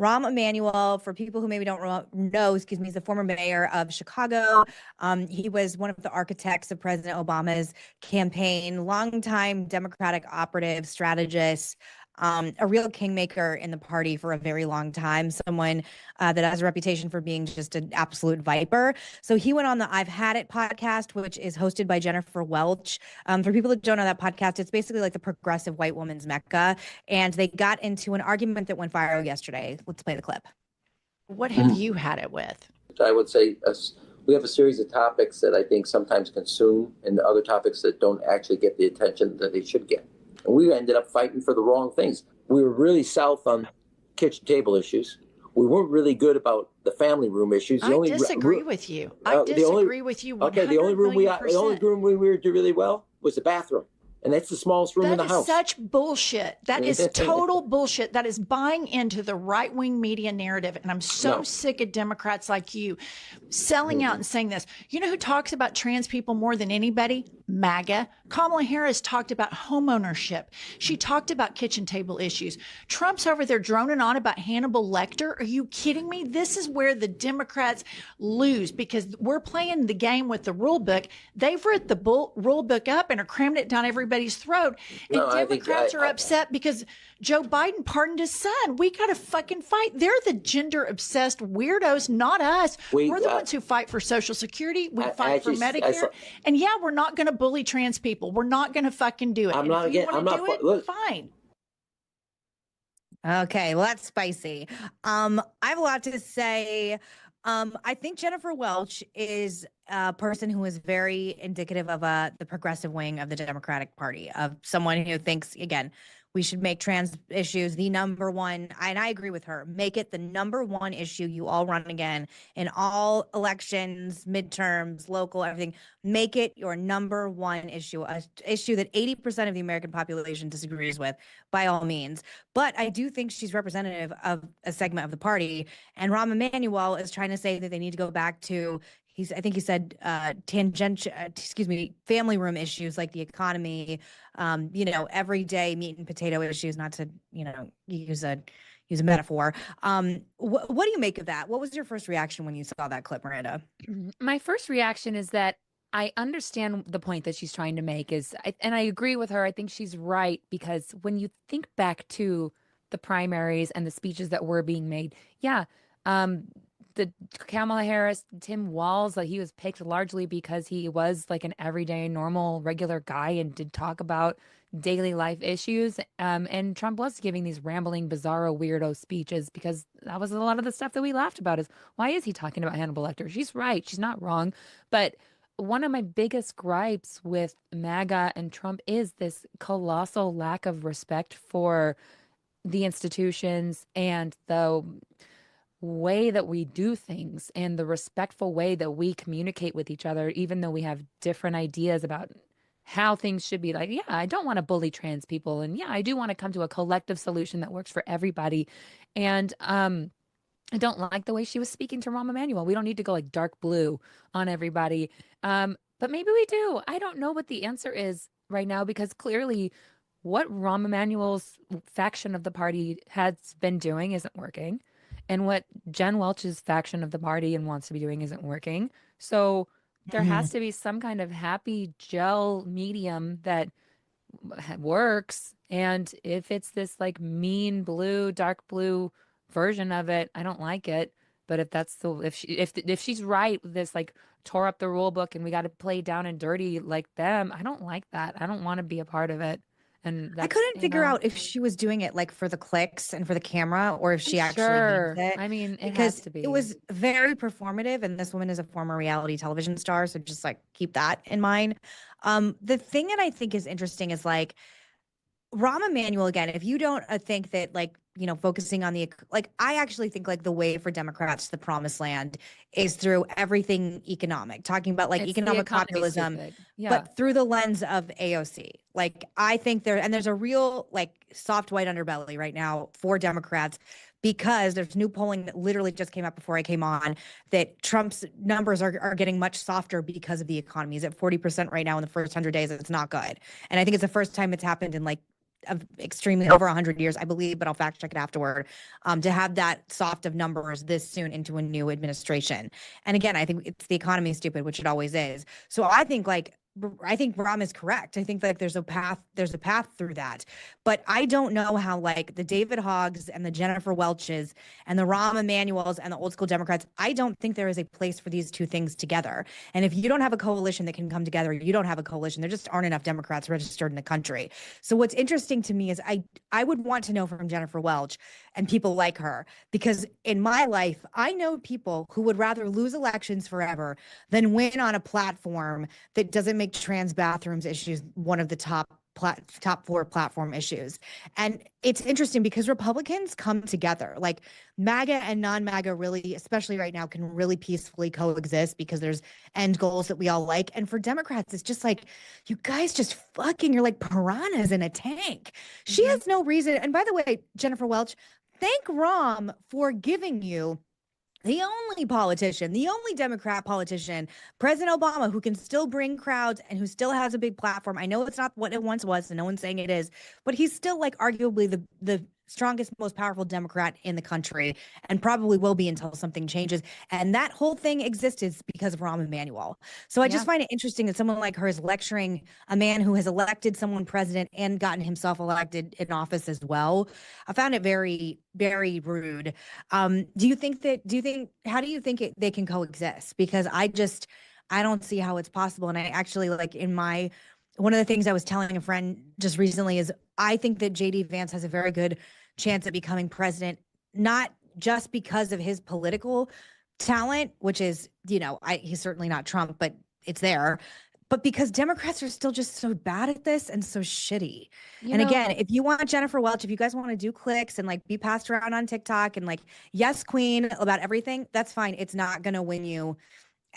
Rahm Emanuel, for people who maybe don't know, excuse me, he's the former mayor of Chicago. He was one of the architects of President Obama's campaign, longtime Democratic operative strategist, a real kingmaker in the party for a very long time, someone that has a reputation for being just an absolute viper. So he went on the I've Had It podcast, which is hosted by Jennifer Welch. For people that don't know that podcast, it's basically like the progressive white woman's Mecca. And they got into an argument that went viral yesterday. Let's play the clip. What have you had it with? I would say we have a series of topics that I think sometimes consume and other topics that don't actually get the attention that they should get. And we ended up fighting for the wrong things. We were really south on kitchen table issues. We weren't really good about the family room issues. I disagree with you. I disagree with you 100%. Okay, the only room we were do really well was the bathroom. And that's the smallest room in the house. That is such bullshit. That is total bullshit. That is buying into the right-wing media narrative. And I'm so sick of Democrats like you selling out and saying this. You know who talks about trans people more than anybody? MAGA. Kamala Harris talked about home ownership. She talked about kitchen table issues. Trump's over there droning on about Hannibal Lecter. Are you kidding me? This is where the Democrats lose because we're playing the game with the rule book. They've ripped the rule book up and are cramming it down everybody's throat. And Democrats are upset because Joe Biden pardoned his son. We got to fucking fight. They're the gender obsessed weirdos, not us. We're the ones who fight for Social Security. We fight for Medicare. And yeah, we're not going to bully trans people. We're not going to fucking do it. Fine. Okay, well, that's spicy. I have a lot to say. I think Jennifer Welch is a person who is very indicative of the progressive wing of the Democratic Party, of someone who thinks, again, we should make trans issues the number one, and I agree with her, make it the number one issue you all run again in all elections, midterms, local, everything. Make it your number one issue, an issue that 80% of the American population disagrees with, by all means. But I do think she's representative of a segment of the party, and Rahm Emanuel is trying to say that they need to go back to, I think he said family room issues like the economy, everyday meat and potato issues, not to, use a metaphor. What do you make of that? What was your first reaction when you saw that clip, Miranda? My first reaction is that I understand the point that she's trying to make and I agree with her. I think she's right, because when you think back to the primaries and the speeches that were being made, the Kamala Harris, Tim Walz, he was picked largely because he was like an everyday, normal, regular guy and did talk about daily life issues. And Trump was giving these rambling, bizarro, weirdo speeches because that was a lot of the stuff that we laughed about is, why is he talking about Hannibal Lecter? She's right. She's not wrong. But one of my biggest gripes with MAGA and Trump is this colossal lack of respect for the institutions and the way that we do things and the respectful way that we communicate with each other, even though we have different ideas about how things should be. Like, yeah, I don't want to bully trans people. And yeah, I do want to come to a collective solution that works for everybody. And I don't like the way she was speaking to Rahm Emanuel. We don't need to go like dark blue on everybody. But maybe we do. I don't know what the answer is right now, because clearly what Rahm Emanuel's faction of the party has been doing isn't working. And what Jen Welch's faction of the party and wants to be doing isn't working. So there has to be some kind of happy gel medium that works. And if it's this like mean blue, dark blue version of it, I don't like it. But if she's right, this like tore up the rule book and we got to play down and dirty like them, I don't like that. I don't want to be a part of it. And I couldn't figure out if she was doing it like for the clicks and for the camera, or if she actually means it. I mean, it because has to be. It was very performative, and this woman is a former reality television star, so just like keep that in mind. The thing that I think is interesting is like Rahm Emanuel, again, if you don't think that like, focusing on I actually think like the way for Democrats to the promised land is through everything economic, talking about like economic populism, but through the lens of AOC. Like, I think there's a real like soft white underbelly right now for Democrats, because there's new polling that literally just came out before I came on that Trump's numbers are getting much softer because of the economy. He's at 40% right now in the first 100 days. It's not good. And I think it's the first time it's happened in like of extremely over 100 years, I believe, but I'll fact check it afterward, to have that soft of numbers this soon into a new administration. And again, I think it's the economy is stupid, which it always is. So I think Ram is correct. I think like there's a path through that. But I don't know how like the David Hoggs and the Jennifer Welches and the Rahm Emanuels and the old school Democrats, I don't think there is a place for these two things together. And if you don't have a coalition that can come together, you don't have a coalition. There just aren't enough Democrats registered in the country. So what's interesting to me is I would want to know from Jennifer Welch and people like her, because in my life, I know people who would rather lose elections forever than win on a platform that doesn't make trans bathrooms issues one of the top 4 platform issues. And it's interesting because Republicans come together, like MAGA and non-MAGA really, especially right now, can really peacefully coexist because there's end goals that we all like. And for Democrats, it's just like, you guys just you're like piranhas in a tank. She has no reason. And by the way, Jennifer Welch, thank Rahm for giving you the only politician, the only Democrat politician, President Obama, who can still bring crowds and who still has a big platform. I know it's not what it once was, and no one's saying it is, but he's still like arguably the strongest, most powerful Democrat in the country, and probably will be until something changes. And that whole thing existed because of Rahm Emanuel. So I just find it interesting that someone like her is lecturing a man who has elected someone president and gotten himself elected in office as well. I found it very, very rude. How do you think they can coexist? Because I don't see how it's possible. And I actually like one of the things I was telling a friend just recently is I think that JD Vance has a very good chance at becoming president, not just because of his political talent, which is, he's certainly not Trump, but it's there, but because Democrats are still just so bad at this and so shitty. Again, if you want Jennifer Welch, if you guys want to do clicks and like be passed around on TikTok and like, yes, queen about everything, that's fine. It's not going to win you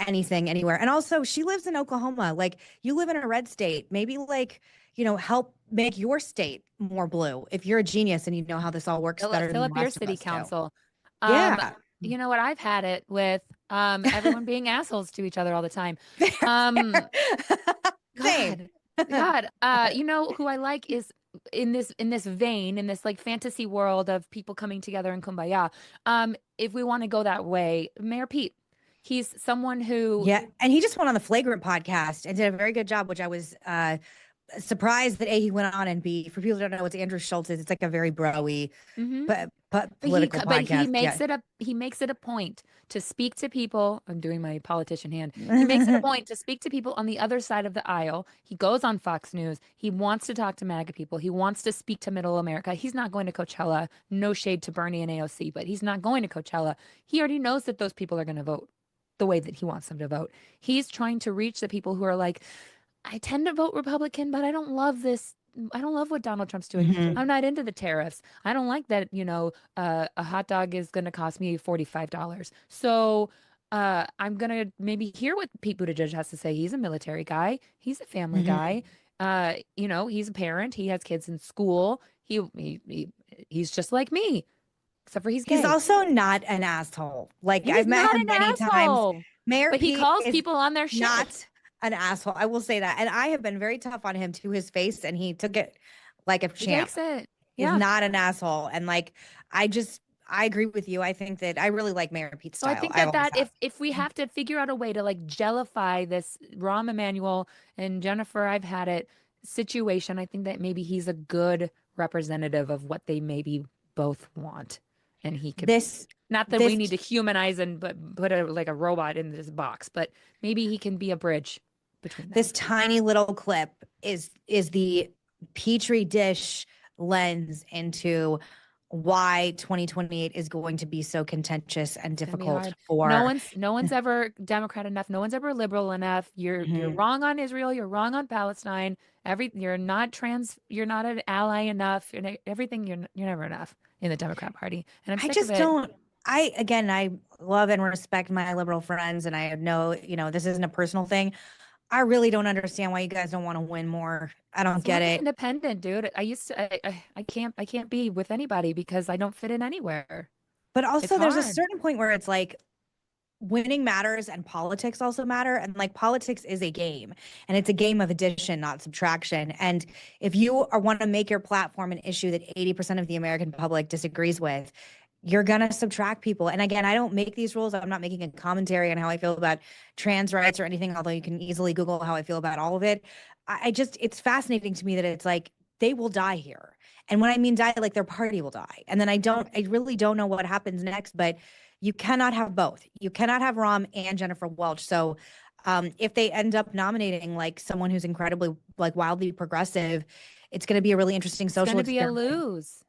anything anywhere. And also she lives in Oklahoma. Like, you live in a red state, maybe like, help make your state more blue if you're a genius and you know how this all works better fill than up the your rest of city us do. council. Yeah. You know what? I've had it with everyone being assholes to each other all the time. Same. God, you know who I like is in this vein, in this like fantasy world of people coming together in kumbaya. If we want to go that way, Mayor Pete, he's someone who, Yeah, and he just went on the Flagrant podcast and did a very good job, which I was surprised that A, he went on, and B, for people who don't know, it's Andrew Schultz's. It's like a very bro-y, but political podcast. He makes it a point to speak to people. I'm doing my politician hand. He makes it a point to speak to people on the other side of the aisle. He goes on Fox News. He wants to talk to MAGA people. He wants to speak to Middle America. He's not going to Coachella. No shade to Bernie and AOC, but he's not going to Coachella. He already knows that those people are going to vote the way that he wants them to vote. He's trying to reach the people who are like, I tend to vote Republican, but I don't love this. I don't love what Donald Trump's doing. I'm not into the tariffs. I don't like that, a hot dog is going to cost me $45. So I'm going to maybe hear what Pete Buttigieg has to say. He's a military guy. He's a family guy. He's a parent. He has kids in school. He's just like me, except for he's gay. He's also not an asshole. Like, I've met him many times. Mayor but Pete he calls people on their shit. Not an asshole. I will say that. And I have been very tough on him to his face, and he took it like a champ. He takes it. He's not an asshole. And like, I agree with you. I think that I really like Mayor Pete's style. So I think that if we have to figure out a way to like jellify this Rahm Emanuel and Jennifer, I've had it situation, I think that maybe he's a good representative of what they maybe both want. And he could not that we need to humanize and put like a robot in this box, but maybe he can be a bridge between them. This tiny little clip is the petri dish lens into why 2028 is going to be so contentious and difficult for no one's ever Democrat enough, no one's ever liberal enough. You're wrong on Israel, you're wrong on Palestine. You're not an ally enough. You're never enough in the Democrat Party. And I'm sick of it. I love and respect my liberal friends, and I know, this isn't a personal thing. I really don't understand why you guys don't want to win more. I don't get it. Independent, dude. I can't be with anybody because I don't fit in anywhere. But also there's a certain point where it's like, winning matters and politics also matter. And like politics is a game, and it's a game of addition, not subtraction. And if you want to make your platform an issue that 80% of the American public disagrees with, you're going to subtract people. And again, I don't make these rules. I'm not making a commentary on how I feel about trans rights or anything, although you can easily Google how I feel about all of it. I just, it's fascinating to me that it's like, they will die here. And when I mean die, like their party will die. And then I really don't know what happens next, but you cannot have both. You cannot have Rahm and Jennifer Welch. So if they end up nominating like someone who's incredibly like wildly progressive, it's going to be a really interesting social It's going to be a experiment. lose.